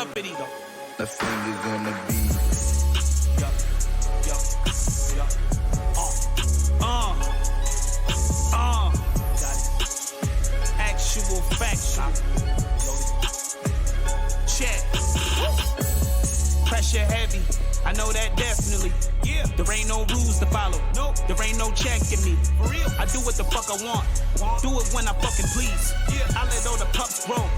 uppity though. The fingers on the beat. Actual factual. Check. Pressure heavy. I know that definitely. Yeah. There ain't no rules to follow. Nope. There ain't no checking me. For real. I do what the fuck I want. Do it when I fucking please. Yeah. I let all the pups grow.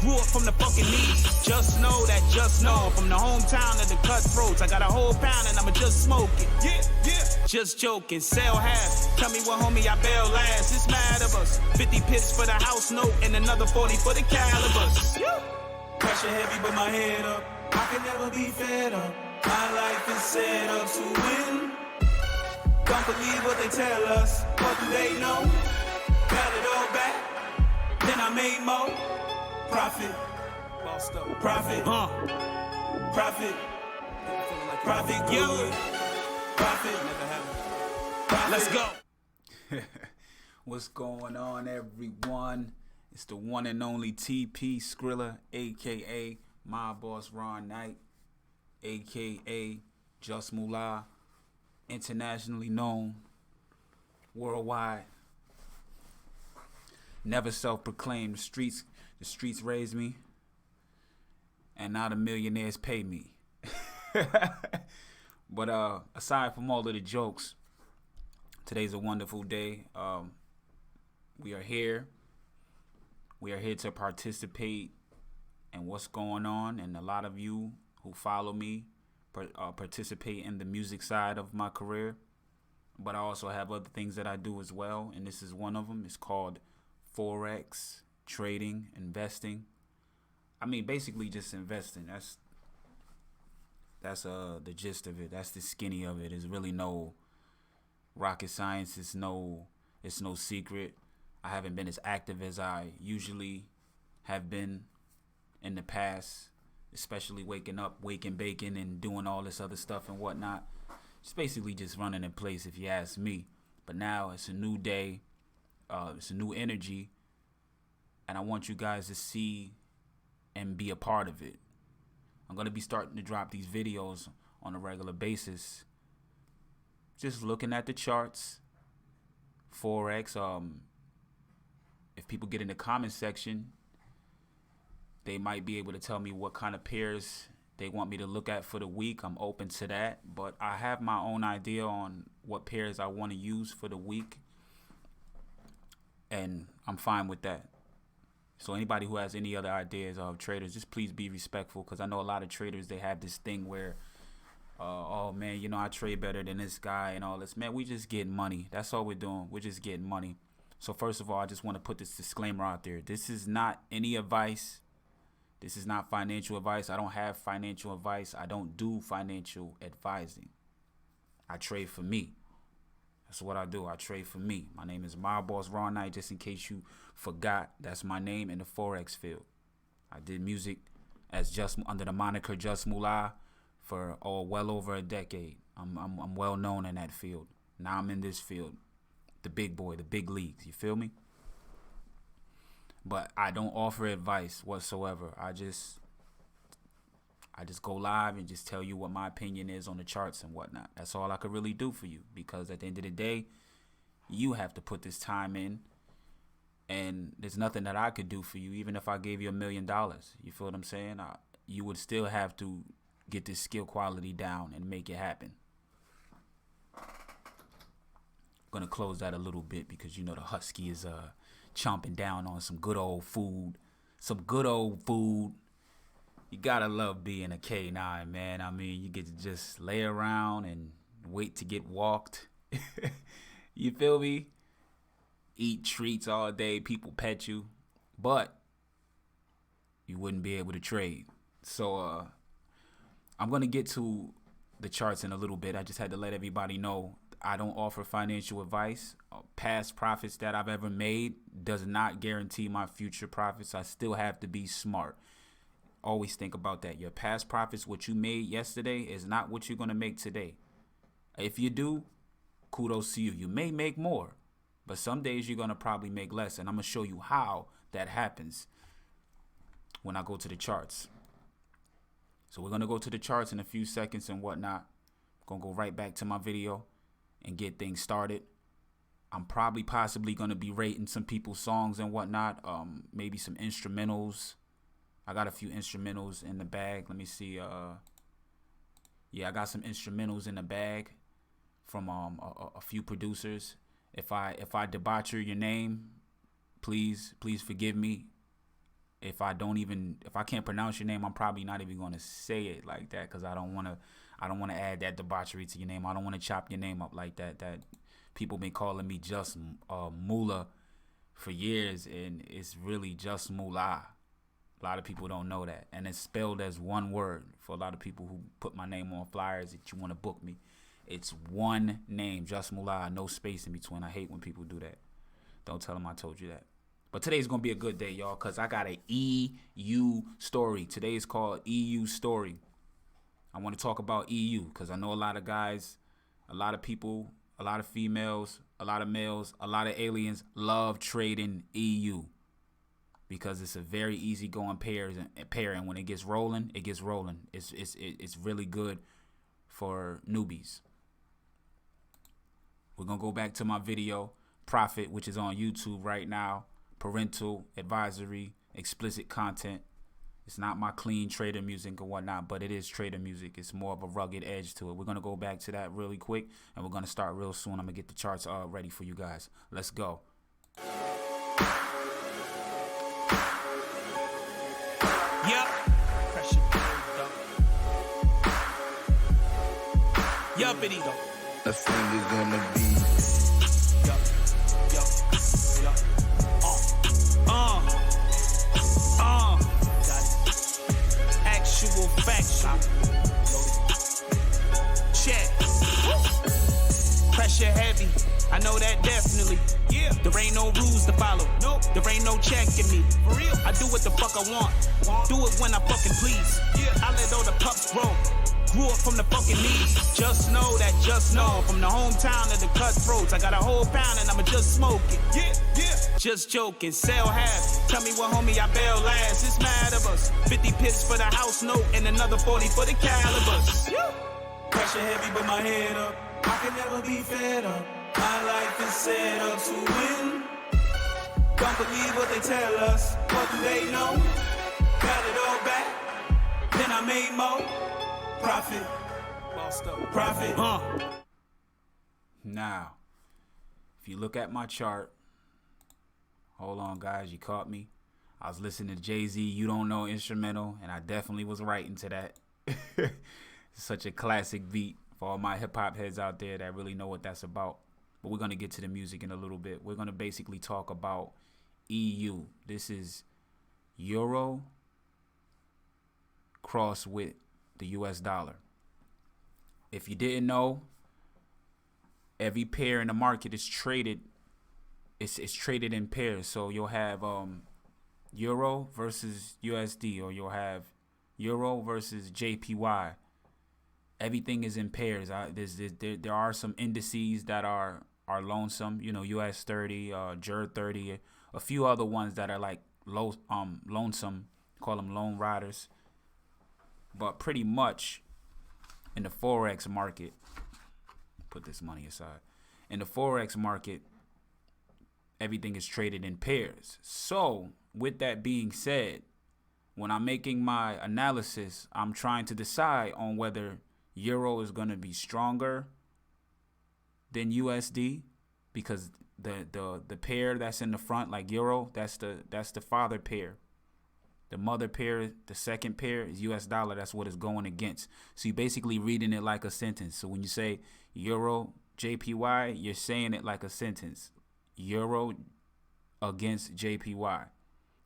Grew up from the fucking knees. Just know that, just know. I'm from the hometown of the cutthroats. I got a whole pound and I'ma just smoke it. Yeah, yeah. Just joking, sell half. Tell me what homie I bail last. It's mad of us. 50 pips for the house note and another 40 for the calibers. Yeah. Pressure heavy but my head up. I can never be fed up. My life is set up to win. Don't believe what they tell us. What do they know? Got it all back. Then I made more. Profit, profit, profit, profit, good, profit. Let's go. What's going on, everyone? It's the one and only TP Skrilla, aka my boss Ron Knight, aka Just Moolah, internationally known, worldwide. Never self-proclaimed. The streets raised me, and now the millionaires pay me. But aside from all of the jokes, today's a wonderful day. We are here. We are here to participate in what's going on, and a lot of you who follow me participate in the music side of my career. But I also have other things that I do as well, and this is one of them. It's called Forex. Trading, investing. I mean, basically just investing. That's the gist of it. That's the skinny of it. There's really no rocket science. It's no secret. I haven't been as active as I usually have been in the past, especially waking, baking, and doing all this other stuff and whatnot. It's basically just running in place, if you ask me. But now it's a new day. It's a new energy. And I want you guys to see and be a part of it. I'm going to be starting to drop these videos on a regular basis. Just looking at the charts. Forex. If people get in the comment section, they might be able to tell me what kind of pairs they want me to look at for the week. I'm open to that. But I have my own idea on what pairs I want to use for the week. And I'm fine with that. So anybody who has any other ideas of traders, just please be respectful, because I know a lot of traders, they have this thing where, oh man, I trade better than this guy and all this. Man, we just getting money. That's all we're doing. We're just getting money. So first of all, I just want to put this disclaimer out there. This is not any advice. This is not financial advice. I don't have financial advice. I don't do financial advising. I trade for me. That's what I do. I trade for me. My name is my boss Ron Knight, just in case you forgot. That's my name in the Forex field. I did music as under the moniker Just Moolah for well over a decade. I'm well known in that field. Now I'm in this field, the big boy, the big leagues. You feel me? But I don't offer advice whatsoever. I just go live and just tell you what my opinion is on the charts and whatnot. That's all I could really do for you, because at the end of the day, you have to put this time in, and there's nothing that I could do for you. Even if I gave you $1 million, you feel what I'm saying? You would still have to get this skill quality down and make it happen. I'm gonna close that a little bit because the husky is chomping down on some good old food. You gotta love being a K9, man. I mean, you get to just lay around and wait to get walked. You feel me? Eat treats all day, people pet you, but you wouldn't be able to trade. So I'm gonna get to the charts in a little bit. I just had to let everybody know I don't offer financial advice. Past profits that I've ever made does not guarantee my future profits. I still have to be smart. Always think about that. Your past profits, what you made yesterday, is not what you're going to make today. If you do, kudos to you. You may make more, but some days you're going to probably make less. And I'm going to show you how that happens when I go to the charts. So we're going to go to the charts in a few seconds and whatnot. Going to go right back to my video and get things started. I'm probably possibly going to be rating some people's songs and whatnot. Maybe some instrumentals. I got a few instrumentals in the bag. Let me see. Yeah, I got some instrumentals in the bag from a few producers. If I debaucher your name, please forgive me. If I can't pronounce your name, I'm probably not even going to say it like that, because I don't want to add that debauchery to your name. I don't want to chop your name up like that. That people been calling me just Moolah for years, and it's really just Moolah. A lot of people don't know that, and it's spelled as one word. For a lot of people who put my name on flyers that you want to book me, it's one name, just Moolah, no space in between. I hate when people do that. Don't tell them I told you that. But today's going to be a good day, y'all, because I got an EU story. Today is called EU Story. I want to talk about EU because I know a lot of guys, a lot of people, a lot of females, a lot of males, a lot of aliens love trading EU because it's a very easy going pair, and when it gets rolling, it gets rolling. It's really good for newbies. We're going to go back to my video, Profit, which is on YouTube right now. Parental advisory, explicit content. It's not my clean trader music or whatnot, but it is trader music. It's more of a rugged edge to it. We're going to go back to that really quick, and we're going to start real soon. I'm going to get the charts ready for you guys. Let's go. Yup. Pressure. Yuppity. I think it's gonna be. Yup. Actual factual. Check. Pressure heavy. I know that definitely. Yeah. There ain't no rules to follow. Nope. There ain't no checking me. For real. I do what the fuck I want. Do it when I fucking please. Yeah. I let all the pups grow. Grew up from the fucking knees. Just know that, just know. From the hometown of the cutthroats. I got a whole pound and I'ma just smoke it. Yeah, yeah. Just joking, sell half. Tell me what homie I bail last. It's mad of us. 50 pips for the house note and another 40 for the calibers. Yeah. Pressure heavy but my head up. I can never be fed up. My life is set up to win. Don't believe what they tell us. What do they know? Got it all back. Then I made more. Profit. Profit. Now, if you look at my chart, hold on, guys, you caught me. I was listening to Jay-Z, You Don't Know instrumental, and I definitely was right into that. It's such a classic beat for all my hip-hop heads out there that really know what that's about. But we're going to get to the music in a little bit. We're going to basically talk about EU. This is Euro cross with the US dollar. If you didn't know, every pair in the market is traded. It's traded in pairs. So you'll have Euro versus USD, or you'll have Euro versus JPY. Everything is in pairs. There are some indices that are lonesome. You know, US 30, JER 30, a few other ones that are like lonesome. Call them lone riders. But pretty much in the Forex market, put this money aside. In the Forex market, everything is traded in pairs. So with that being said, when I'm making my analysis, I'm trying to decide on whether Euro is going to be stronger than USD, because the pair that's in the front, like Euro, that's the father pair. The mother pair, the second pair is US dollar. That's what it's going against. So you're basically reading it like a sentence. So when you say Euro JPY, you're saying it like a sentence. Euro against JPY.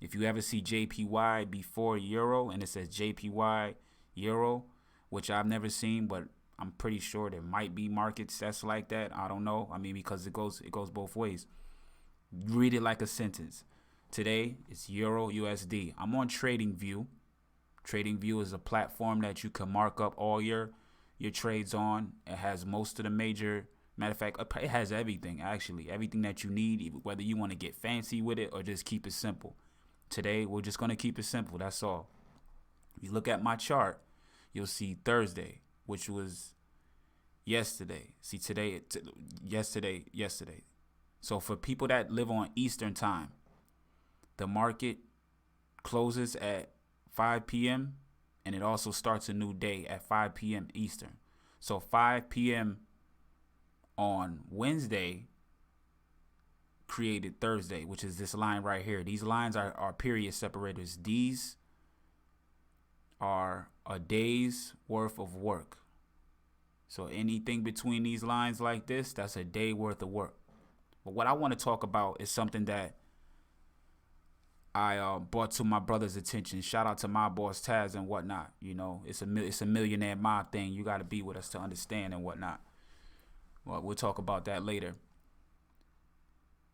If you ever see JPY before Euro and it says JPY Euro, which I've never seen, but I'm pretty sure there might be markets that's like that. I don't know. I mean, because it goes both ways. Read it like a sentence. Today, it's Euro USD. I'm on TradingView. TradingView is a platform that you can mark up all your trades on. It has most of the major, matter of fact, it has everything, actually. Everything that you need, whether you want to get fancy with it or just keep it simple. Today, we're just going to keep it simple. That's all. If you look at my chart, you'll see Thursday, which was yesterday. See, yesterday. So for people that live on Eastern time, the market closes at 5 p.m. and it also starts a new day at 5 p.m. Eastern. So 5 p.m. on Wednesday created Thursday, which is this line right here. These lines are period separators. These are a day's worth of work. So anything between these lines like this, that's a day worth of work. But what I want to talk about is something that I brought to my brother's attention. Shout out to my boss Taz and whatnot. You know, it's a millionaire mob thing. You got to be with us to understand and whatnot. Well, we'll talk about that later.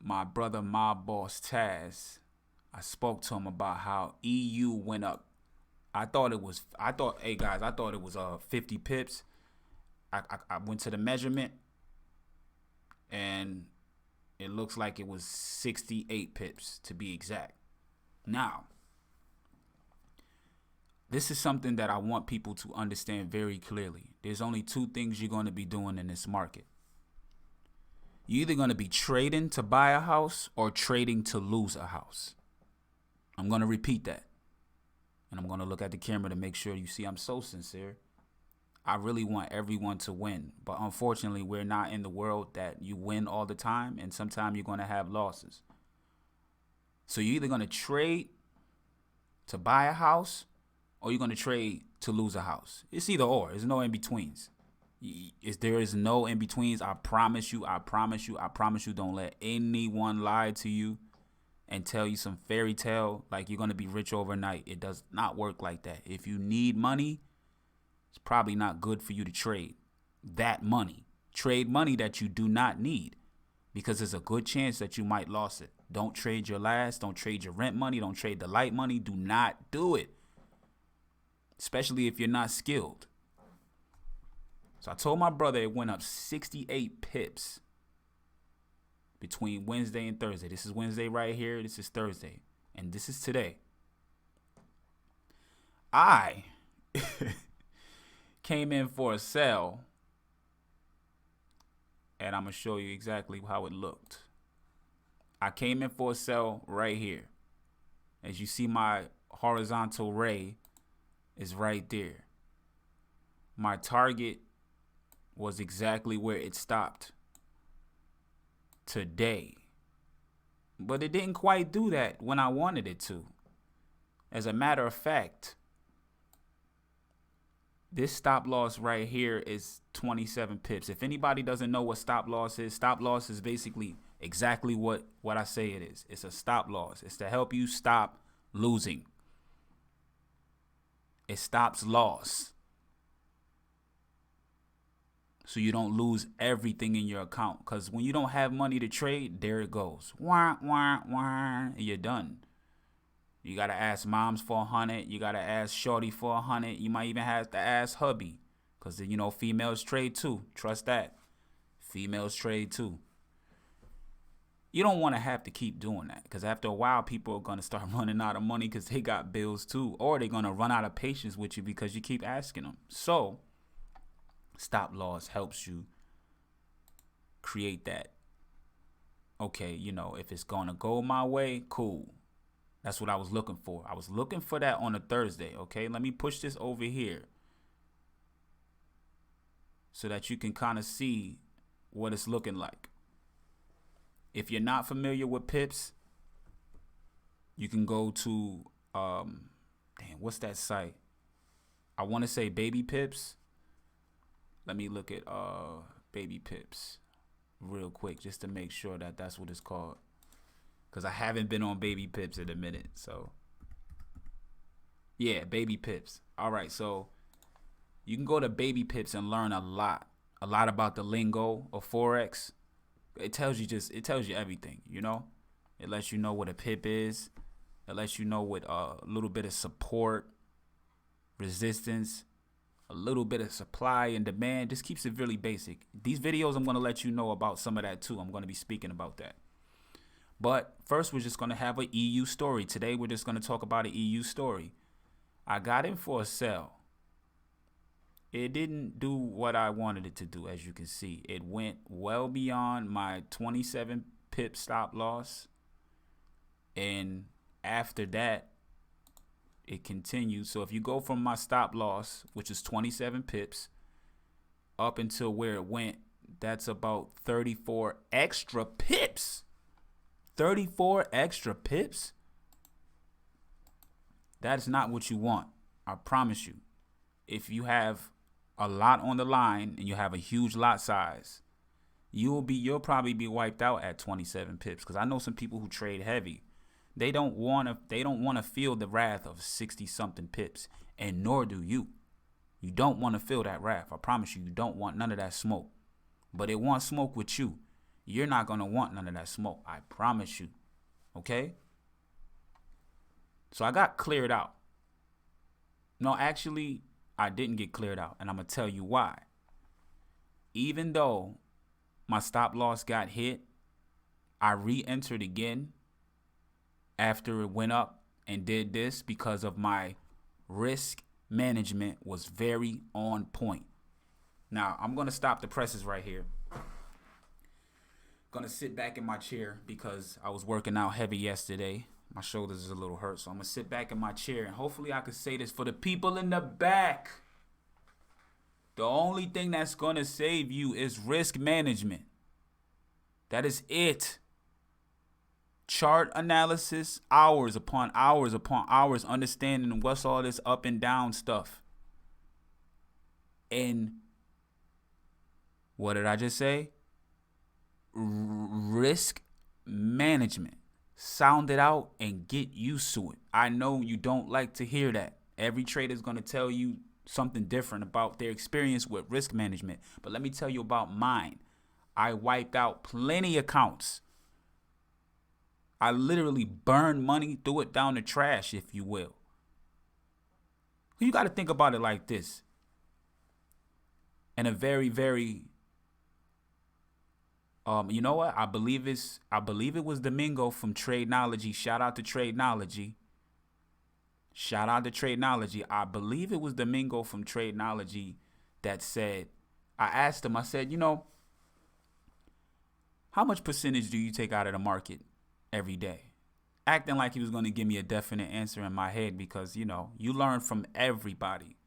My brother, my boss Taz, I spoke to him about how EU went up. Hey guys, I thought it was 50 pips. I went to the measurement and it looks like it was 68 pips to be exact. Now, this is something that I want people to understand very clearly. There's only two things you're going to be doing in this market. You're either going to be trading to buy a house or trading to lose a house. I'm going to repeat that. And I'm going to look at the camera to make sure you see I'm so sincere. I really want everyone to win. But unfortunately, we're not in the world that you win all the time. And sometimes you're going to have losses. So you're either going to trade to buy a house or you're going to trade to lose a house. It's either or. There's no in-betweens. There is no in-betweens. I promise you. Don't let anyone lie to you and tell you some fairy tale like you're going to be rich overnight. It does not work like that. If you need money, it's probably not good for you to trade that money. Trade money that you do not need because there's a good chance that you might lose it. Don't trade your last. Don't trade your rent money. Don't trade the light money. Do not do it. Especially if you're not skilled. So I told my brother it went up 68 pips between Wednesday and Thursday. This is Wednesday right here. This is Thursday. And this is today. I came in for a sell. And I'm going to show you exactly how it looked. I came in for a sell right here. As you see, my horizontal ray is right there. My target was exactly where it stopped today. But it didn't quite do that when I wanted it to. As a matter of fact, this stop loss right here is 27 pips. If anybody doesn't know what stop loss is basically exactly what I say it is. It's a stop loss. It's to help you stop losing. It stops loss. So you don't lose everything in your account. Because when you don't have money to trade, there it goes. Wah, wah, wah, and you're done. You got to ask moms for 100. You got to ask shorty for 100. You might even have to ask hubby. Because, you know, females trade too. Trust that. Females trade too. You don't want to have to keep doing that. Because after a while, people are going to start running out of money because they got bills too. Or they're going to run out of patience with you because you keep asking them. So, stop loss helps you create that. Okay, you know, if it's going to go my way, cool. That's what I was looking for. I was looking for that on a Thursday, okay? Let me push this over here so that you can kind of see what it's looking like. If you're not familiar with pips, you can go to, what's that site? I want to say Baby Pips. Let me look at Baby Pips real quick just to make sure that that's what it's called. Because I haven't been on Baby Pips in a minute. So, yeah, Baby Pips. All right, so you can go to Baby Pips and learn a lot about the lingo of Forex. It tells you everything, you know. It lets you know what a pip is. It lets you know what a little bit of support, resistance, a little bit of supply and demand. Just keeps it really basic. These videos, I'm going to let you know about some of that too. I'm going to be speaking about that. But first, we're just going to have an EU story. Today, we're just going to talk about an EU story. I got in for a sell. it didn't do what I wanted it to do, as you can see. It went well beyond my 27 pip stop loss. And after that, it continued. So if you go from my stop loss, which is 27 pips, up until where it went, that's about 34 extra pips. 34 extra pips? That is not what you want. I promise you. If you have a lot on the line and you have a huge lot size, you'll probably be wiped out at 27 pips. Because I know some people who trade heavy. They don't want to feel the wrath of 60 something pips, and nor do you. You don't want to feel that wrath. I promise you, you don't want none of that smoke. But it wants smoke with you. You're not going to want none of that smoke. I promise you. Okay? So I got cleared out. No, actually, I didn't get cleared out. And I'm going to tell you why. Even though my stop loss got hit, I re-entered again after it went up and did this because of my risk management was very on point. Now, I'm going to stop the presses right here. Going to sit back in my chair because I was working out heavy yesterday. My shoulders is a little hurt, so I'm going to sit back in my chair, and hopefully I can say this for the people in the back. The only thing that's going to save you is risk management. That is it. Chart analysis, hours upon hours upon hours, understanding what's all this up and down stuff. And what did I just say? Risk management. Sound it out and get used to it. I know you don't like to hear that. Every trader is going to tell you something different about their experience with risk management. But let me tell you about mine. I wiped out plenty of accounts. I literally burned money, threw it down the trash, if you will. You got to think about it like this. And a very, very, you know what? I believe it was Domingo from Tradenology. Shout out to Tradenology. Shout out to Tradenology. I believe it was Domingo from Tradenology that said, I asked him, I said, how much percentage do you take out of the market every day? Acting like he was going to give me a definite answer in my head because, you learn from everybody.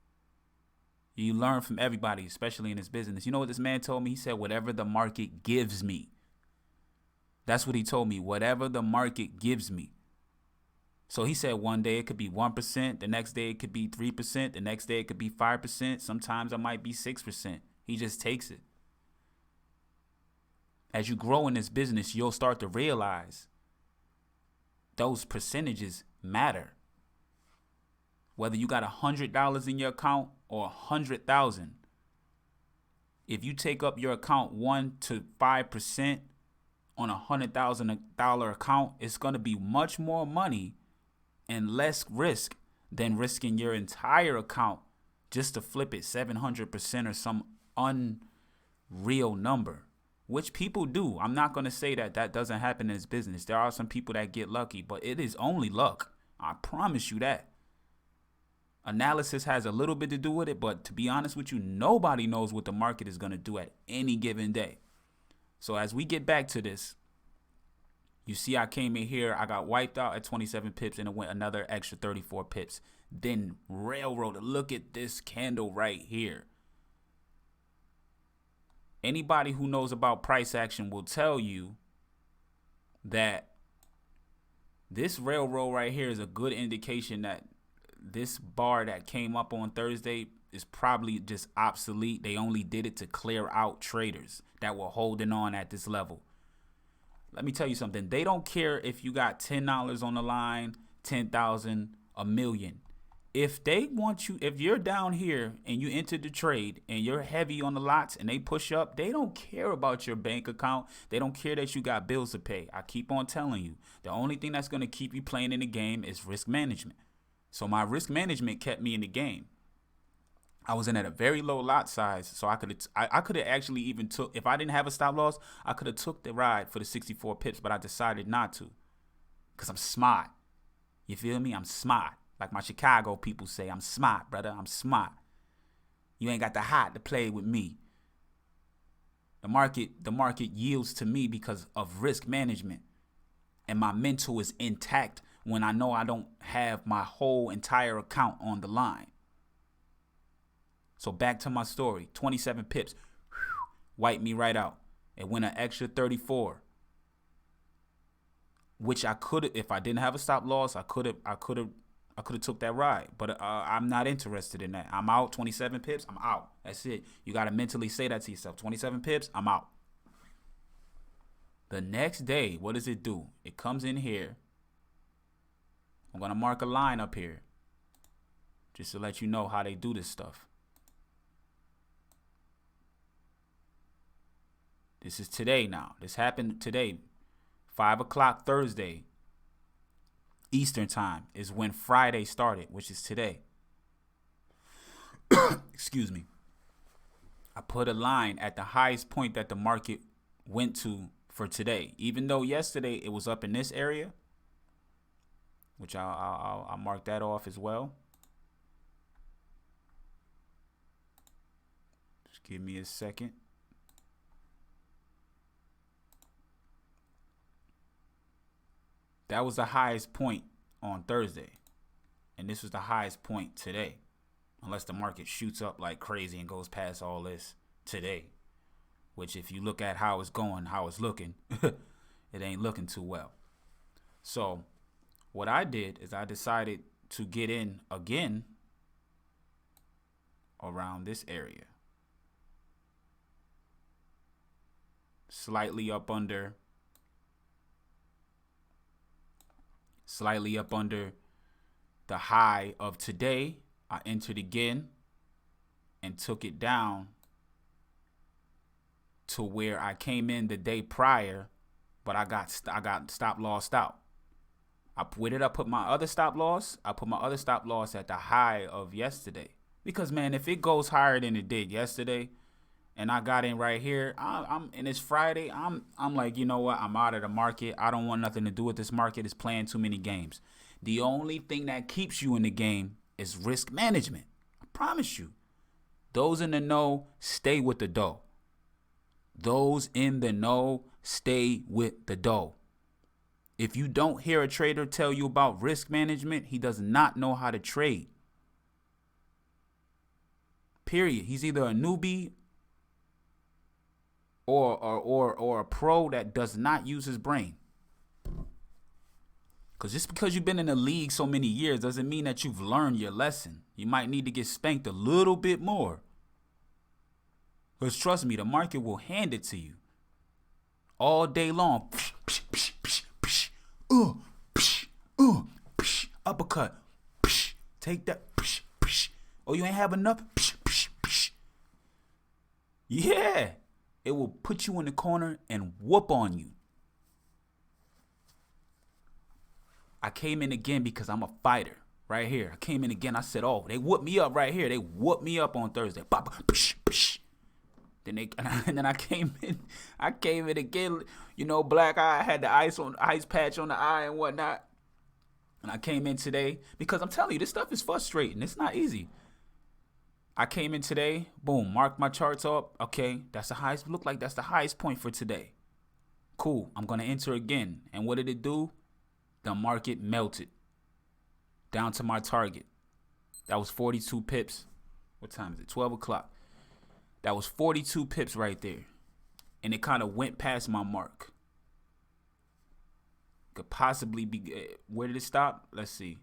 You learn from everybody, especially in this business. You know what this man told me? He said, whatever the market gives me. That's what he told me. Whatever the market gives me. So he said one day it could be 1%. The next day it could be 3%. The next day it could be 5%. Sometimes I might be 6%. He just takes it. As you grow in this business, you'll start to realize those percentages matter. Whether you got $100 in your account or 100,000, if you take up your account 1 to 5% on a $100,000 account, it's going to be much more money and less risk than risking your entire account just to flip it 700% or some unreal number, which people do. I'm not going to say that doesn't happen in this business. There are some people that get lucky, but it is only luck. I promise you that. Analysis has a little bit to do with it, but to be honest with you, nobody knows what the market is going to do at any given day. So as we get back to this, you see I came in here, I got wiped out at 27 pips and it went another extra 34 pips. Then railroad, look at this candle right here. Anybody who knows about price action will tell you that this railroad right here is a good indication that this bar that came up on Thursday is probably just obsolete. They only did it to clear out traders that were holding on at this level. Let me tell you something. They don't care if you got $10 on the line, 10,000, a million. If they want you, if you're down here and you enter the trade and you're heavy on the lots and they push up, they don't care about your bank account. They don't care that you got bills to pay. I keep on telling you, the only thing that's going to keep you playing in the game is risk management. So my risk management kept me in the game. I was in at a very low lot size, so I could have actually even took, if I didn't have a stop loss, I could have took the ride for the 64 pips, but I decided not to because I'm smart. You feel me? I'm smart. Like my Chicago people say, I'm smart, brother. I'm smart. You ain't got the hot to play with me. The market yields to me because of risk management. And my mental is intact when I know I don't have my whole entire account on the line. So back to my story. 27 pips. Wiped me right out. It went an extra 34. Which I could have, if I didn't have a stop loss, I could have took that ride. But I'm not interested in that. I'm out. 27 pips, I'm out. That's it. You got to mentally say that to yourself. 27 pips, I'm out. The next day, what does it do? It comes in here. I'm going to mark a line up here just to let you know how they do this stuff. This is today now. This happened today. 5 o'clock Thursday Eastern time is when Friday started, which is today. Excuse me. I put a line at the highest point that the market went to for today. Even though yesterday it was up in this area, which I'll mark that off as well. Just give me a second. That was the highest point on Thursday. And this was the highest point today. Unless the market shoots up like crazy and goes past all this today. Which if you look at how it's going, how it's looking, it ain't looking too well. So what I did is I decided to get in again around this area. Slightly up under the high of today. I entered again and took it down to where I came in the day prior, but I got stop lossed out. Where did I put my other stop loss? I put my other stop loss at the high of yesterday. Because man, if it goes higher than it did yesterday, and I got in right here, and it's Friday, I'm like, you know what? I'm out of the market. I don't want nothing to do with this market. It's playing too many games. The only thing that keeps you in the game is risk management. I promise you. Those in the know, stay with the dough. Those in the know, stay with the dough. If you don't hear a trader tell you about risk management, he does not know how to trade. Period. He's either a newbie or a pro that does not use his brain. Because just because you've been in the league so many years doesn't mean that you've learned your lesson. You might need to get spanked a little bit more. Because trust me, the market will hand it to you all day long. Uppercut. Take that. Oh, you ain't have enough? Yeah. It will put you in the corner and whoop on you. I came in again because I'm a fighter right here. I came in again. I said, oh, they whooped me up right here. They whooped me up on Thursday. Then I came in. I came in again. You know, black eye. I had the ice patch on the eye and whatnot. And I came in today because I'm telling you, this stuff is frustrating. It's not easy. I came in today, boom, marked my charts up. Okay, that's the highest. Look like that's the highest point for today. Cool. I'm gonna enter again. And what did it do? The market melted down to my target. That was 42 pips. What time is it? 12 o'clock. That was 42 pips right there. And it kind of went past my mark. Could possibly be, where did it stop? Let's see.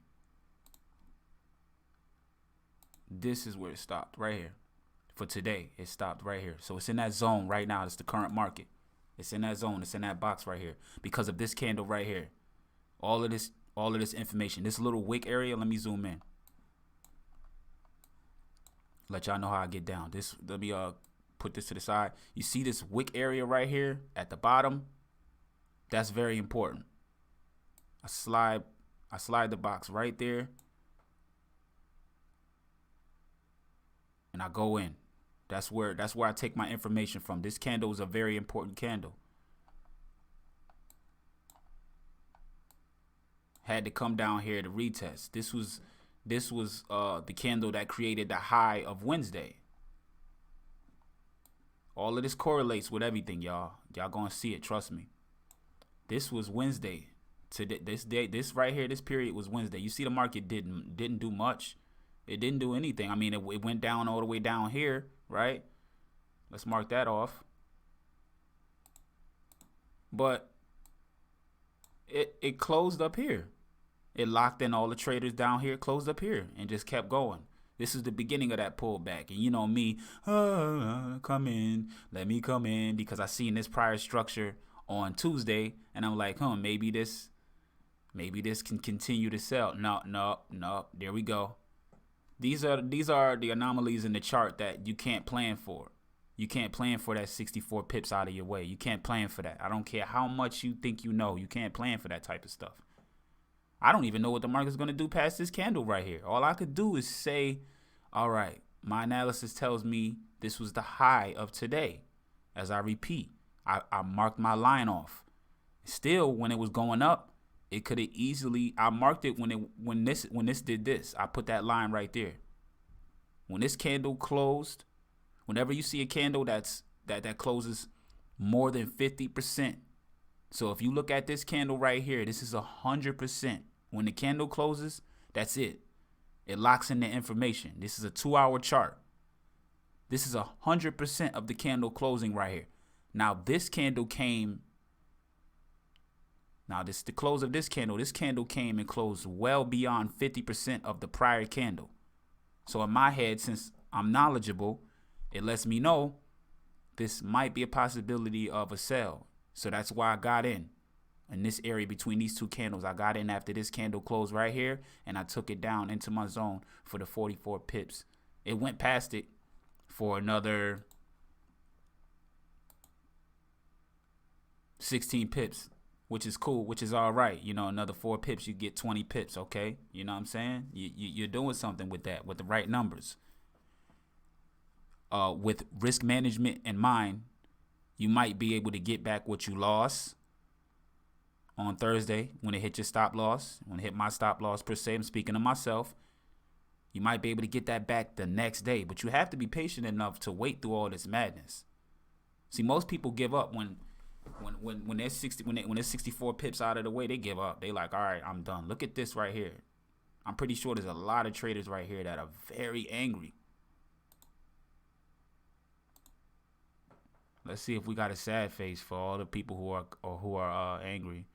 This is where it stopped, right here. For today, it stopped right here. So it's in that zone right now. It's the current market. It's in that zone. It's in that box right here. Because of this candle right here. All of this information. This little wick area, let me zoom in. Let y'all know how I get down. Let me put this to the side. You see this wick area right here at the bottom? That's very important. I slide the box right there. And I go in. That's where I take my information from. This candle is a very important candle. Had to come down here to retest. This was the candle that created the high of Wednesday. All of this correlates with everything, y'all. Y'all gonna see it, trust me. This was Wednesday. This day, this right here, this period was Wednesday. You see the market didn't do much. It didn't do anything. I mean, it went down all the way down here, right? Let's mark that off. But it closed up here. It locked in all the traders down here, closed up here, and just kept going. This is the beginning of that pullback. And you know me, come in, let me come in, because I seen this prior structure on Tuesday, and I'm like, maybe this can continue to sell. No, there we go. These are the anomalies in the chart that you can't plan for. You can't plan for that 64 pips out of your way. You can't plan for that. I don't care how much you think you know. You can't plan for that type of stuff. I don't even know what the market's going to do past this candle right here. All I could do is say, all right, my analysis tells me this was the high of today. As I repeat, I marked my line off. Still, when it was going up, it could have easily, I marked it when this did this. I put that line right there. When this candle closed, whenever you see a candle that closes more than 50%. So if you look at this candle right here, this is 100%. When the candle closes, that's it. It locks in the information. This is a 2-hour chart. This is 100% of the candle closing right here. Now this candle came. Now this the close of this candle. This candle came and closed well beyond 50% of the prior candle. So in my head, since I'm knowledgeable, it lets me know this might be a possibility of a sell. So that's why I got in this area between these two candles. I got in after this candle closed right here, and I took it down into my zone for the 44 pips. It went past it for another 16 pips, which is cool, which is all right. You know, another 4 pips, you get 20 pips, okay? You know what I'm saying? You're doing something with that, with the right numbers. With risk management in mind, you might be able to get back what you lost on Thursday when it hit your stop loss, when it hit my stop loss per se. I'm speaking of myself. You might be able to get that back the next day, but you have to be patient enough to wait through all this madness. See, most people give up when there's 64 pips out of the way. They give up. They like, all right, I'm done. Look at this right here. I'm pretty sure there's a lot of traders right here that are very angry. Let's see if we got a sad face for all the people who are angry.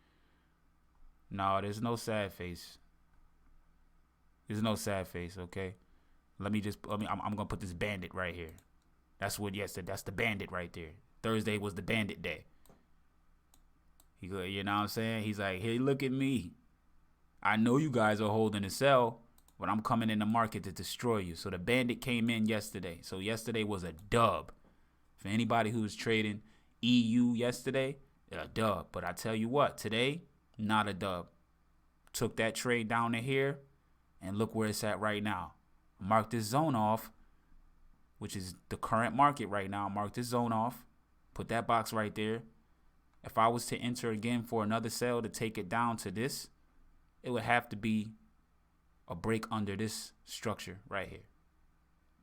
No, there's no sad face. There's no sad face, okay? I'm gonna put this bandit right here. That's the bandit right there. Thursday was the bandit day. You know what I'm saying? He's like, hey, look at me. I know you guys are holding a sell, but I'm coming in the market to destroy you. So the bandit came in yesterday. So yesterday was a dub. For anybody who was trading EU yesterday, a dub. But I tell you what, today, not a dub. Took that trade down to here, and look where it's at right now. Mark this zone off, which is the current market right now. Mark this zone off. Put that box right there. If I was to enter again for another sell to take it down to this, it would have to be a break under this structure right here.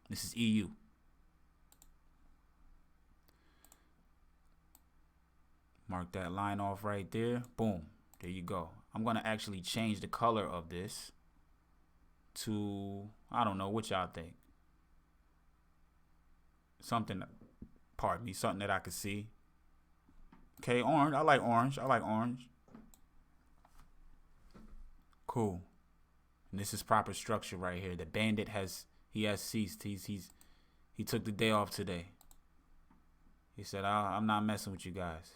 This is EU. Mark that line off right there. Boom. There you go. I'm going to actually change the color of this to, I don't know what y'all think. Something, pardon me, something that I could see. Okay, orange. I like orange. Cool. And this is proper structure right here. The bandit has ceased. He took the day off today. He said, I'm not messing with you guys.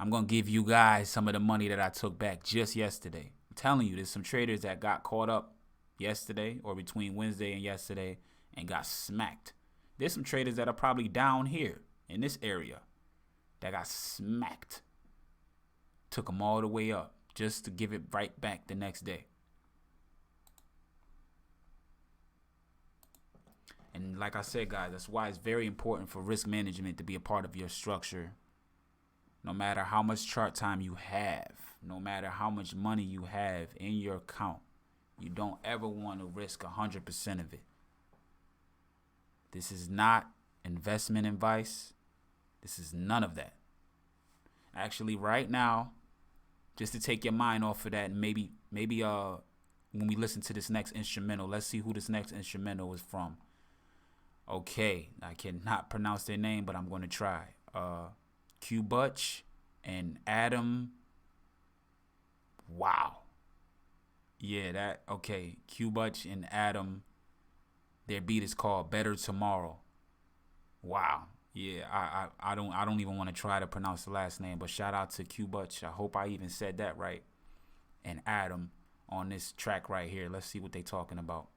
I'm going to give you guys some of the money that I took back just yesterday. I'm telling you, there's some traders that got caught up yesterday or between Wednesday and yesterday and got smacked. There's some traders that are probably down here in this area that got smacked. Took them all the way up just to give it right back the next day. And like I said, guys, that's why it's very important for risk management to be a part of your structure. No matter how much chart time you have, no matter how much money you have in your account, you don't ever want to risk 100% of it. This is not investment advice. This is none of that. Actually, right now, just to take your mind off of that, and maybe when we listen to this next instrumental, let's see who this next instrumental is from. Okay, I cannot pronounce their name, but I'm going to try. Q Butch and Adam. Wow. Yeah, that, okay. Q Butch and Adam, their beat is called Better Tomorrow. Wow. Yeah, I don't even want to try to pronounce the last name, but shout out to Q Butch. I hope I even said that right. And Adam on this track right here. Let's see what they talking about.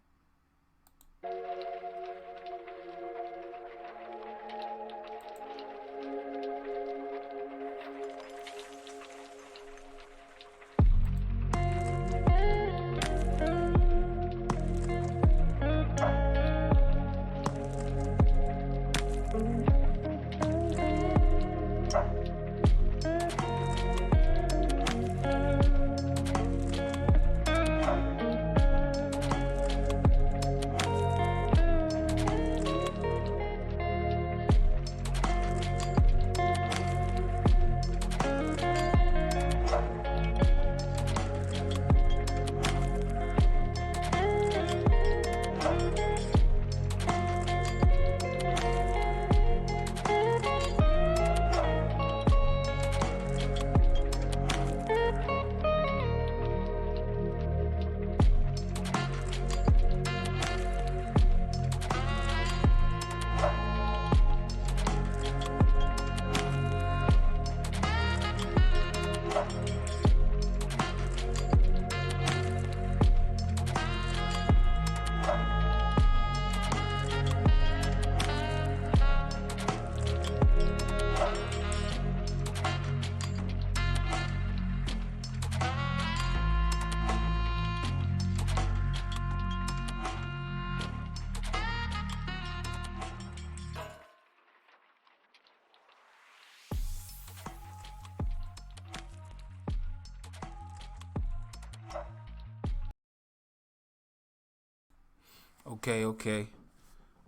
Okay.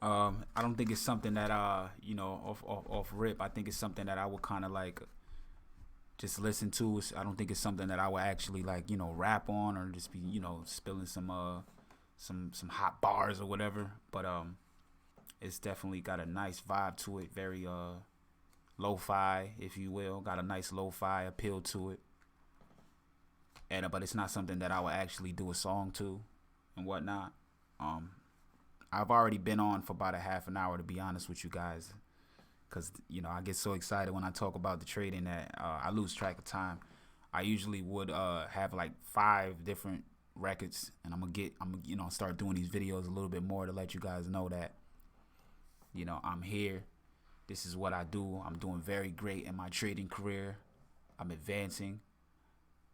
I don't think it's something that off rip. I think it's something that I would kind of like just listen to. I don't think it's something that I would actually like rap on or just be spilling some hot bars or whatever. But it's definitely got a nice vibe to it. Very lo-fi, if you will. Got a nice lo-fi appeal to it. And but it's not something that I would actually do a song to and whatnot. I've already been on for about a half an hour, to be honest with you guys, because I get so excited when I talk about the trading that I lose track of time. I usually would have like 5 different records, and I'm gonna start doing these videos a little bit more to let you guys know that I'm here. This is what I do. I'm doing very great in my trading career. I'm advancing.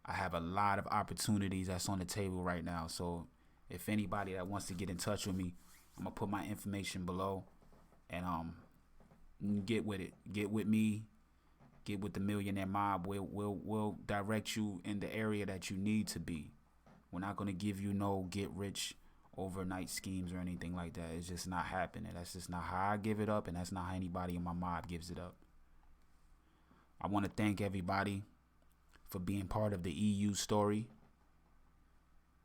I have a lot of opportunities that's on the table right now. So if anybody that wants to get in touch with me, I'm gonna put my information below, and get with it. Get with me. Get with the Millionaire Mob. We'll direct you in the area that you need to be. We're not gonna give you no get rich overnight schemes or anything like that. It's just not happening. That's just not how I give it up, and that's not how anybody in my mob gives it up. I want to thank everybody for being part of the EU story.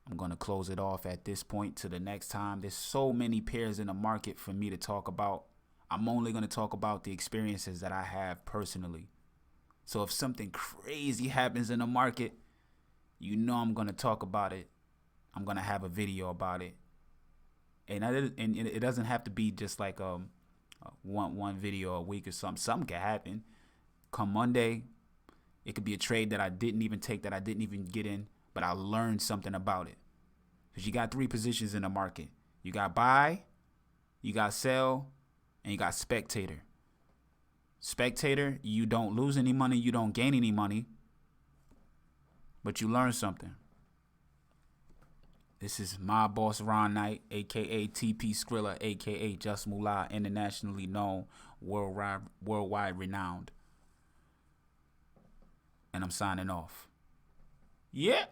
I'm going to close it off at this point to the next time. There's so many pairs in the market for me to talk about. I'm only going to talk about the experiences that I have personally. So if something crazy happens in the market, I'm going to talk about it. I'm going to have a video about it. And it doesn't have to be just like one video a week or something. Something can happen. Come Monday, it could be a trade that I didn't even take, that I didn't even get in, but I learned something about it. Because you got 3 positions in the market. You got buy, you got sell, and you got spectator. Spectator, you don't lose any money, you don't gain any money, but you learn something. This is my boss Ron Knight, aka TP Skrilla, aka Just Mullah, internationally known, worldwide renowned. And I'm signing off. Yeah.